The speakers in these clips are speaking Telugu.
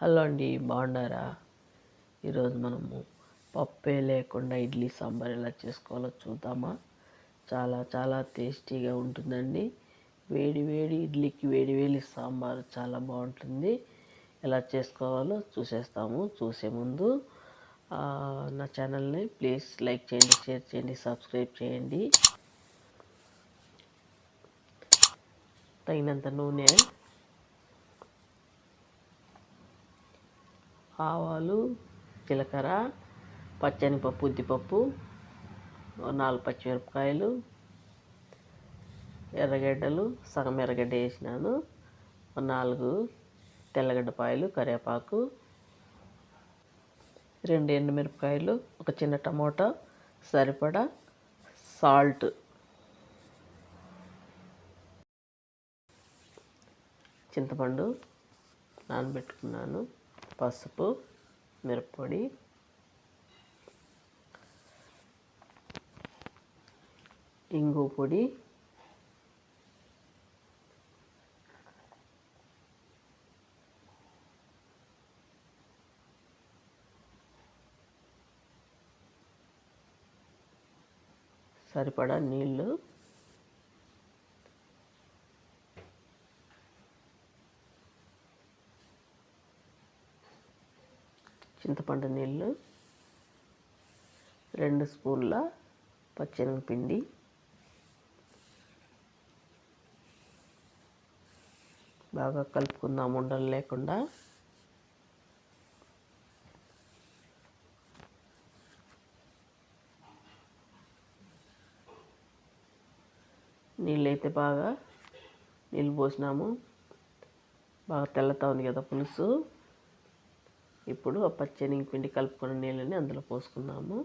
హలో అండి, బాగున్నారా? ఈరోజు మనము పప్పే లేకుండా ఇడ్లీ సాంబార్ ఎలా చేసుకోవాలో చూద్దామా? చాలా టేస్టీగా ఉంటుందండి. వేడి వేడి ఇడ్లీకి వేడి వేడి సాంబార్ చాలా బాగుంటుంది. ఎలా చేసుకోవాలో చూసేస్తాము. చూసే ముందు నా ఛానల్ని ప్లీజ్ లైక్ చేయండి, షేర్ చేయండి, సబ్స్క్రైబ్ చేయండి. తగినంత నూనె, ఆవాలు, జీలకర్ర, పచ్చనిపప్పు, ఉద్దిపప్పు, 4 పచ్చిమిరపకాయలు, ఎర్రగడ్డలు, సగం ఎర్రగడ్డ వేసినాను, 4 తెల్లగడ్డపాయలు, కరివేపాకు, 2 ఎండుమిరపకాయలు, ఒక చిన్న టమోటా, సరిపడా సాల్ట్, చింతపండు నానబెట్టుకున్నాను, పసుపు, మిరప్పొడి, ఇంగు పొడి, సరిపడా నీళ్ళు, చింతపండు నీళ్ళు, 2 స్పూన్ల పచ్చెనగపిండి, బాగా కలుపుకుందాం ఉండలు లేకుండా. నీళ్ళైతే బాగా నీళ్ళు పోసినాము, బాగా తెల్లతా ఉంది కదా పులుసు. ఇప్పుడు ఆ పచ్చెనగపిండి కలుపుకున్న నీళ్ళని అందులో పోసుకున్నాము.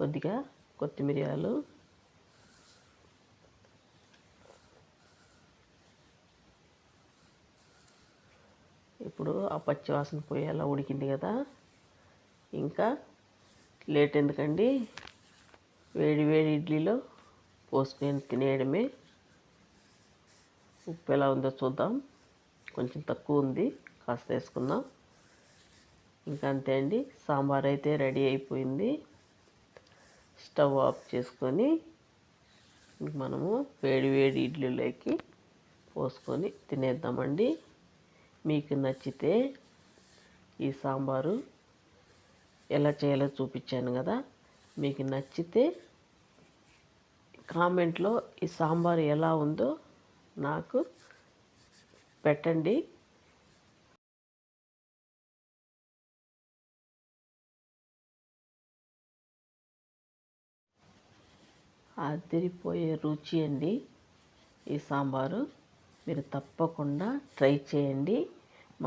కొద్దిగా కొత్తిమీరలు, ఇప్పుడు ఆ పచ్చి వాసన పోయేలా ఉడికింది కదా, ఇంకా లేట్ ఎందుకండి, వేడి వేడి ఇడ్లీలో పోసుకొని తినేయడమే. ఉప్పు ఎలా ఉందో చూద్దాం. కొంచెం తక్కువ ఉంది, కాస్త వేసుకుందాం. ఇంకా అంతే అండి, సాంబార్ అయితే రెడీ అయిపోయింది. స్టవ్ ఆఫ్ చేసుకొని మనము వేడి వేడి ఇడ్లీలోకి పోసుకొని తినేద్దామండి. మీకు నచ్చితే ఈ సాంబారు ఎలా చేయాలో చూపించాను కదా, మీకు నచ్చితే కామెంట్లో ఈ సాంబార్ ఎలా ఉందో నాకు పెట్టండి. అదిరిపోయే రుచి అండి ఈ సాంబారు. మీరు తప్పకుండా ట్రై చేయండి.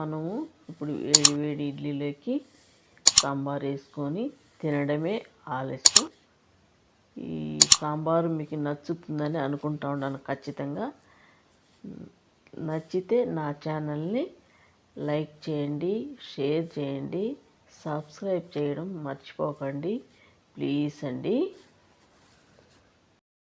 మనము ఇప్పుడు వేడి వేడి ఇడ్లీలోకి సాంబార్ వేసుకొని తినడమే ఆలస్యం. ఈ సాంబారు మీకు నచ్చుతుందని అనుకుంటా ఉన్నాను ఖచ్చితంగా. నచ్చితే నా ఛానల్ని లైక్ చేయండి, షేర్ చేయండి, సబ్స్క్రైబ్ చేయడం మర్చిపోకండి ప్లీజ్ అండి.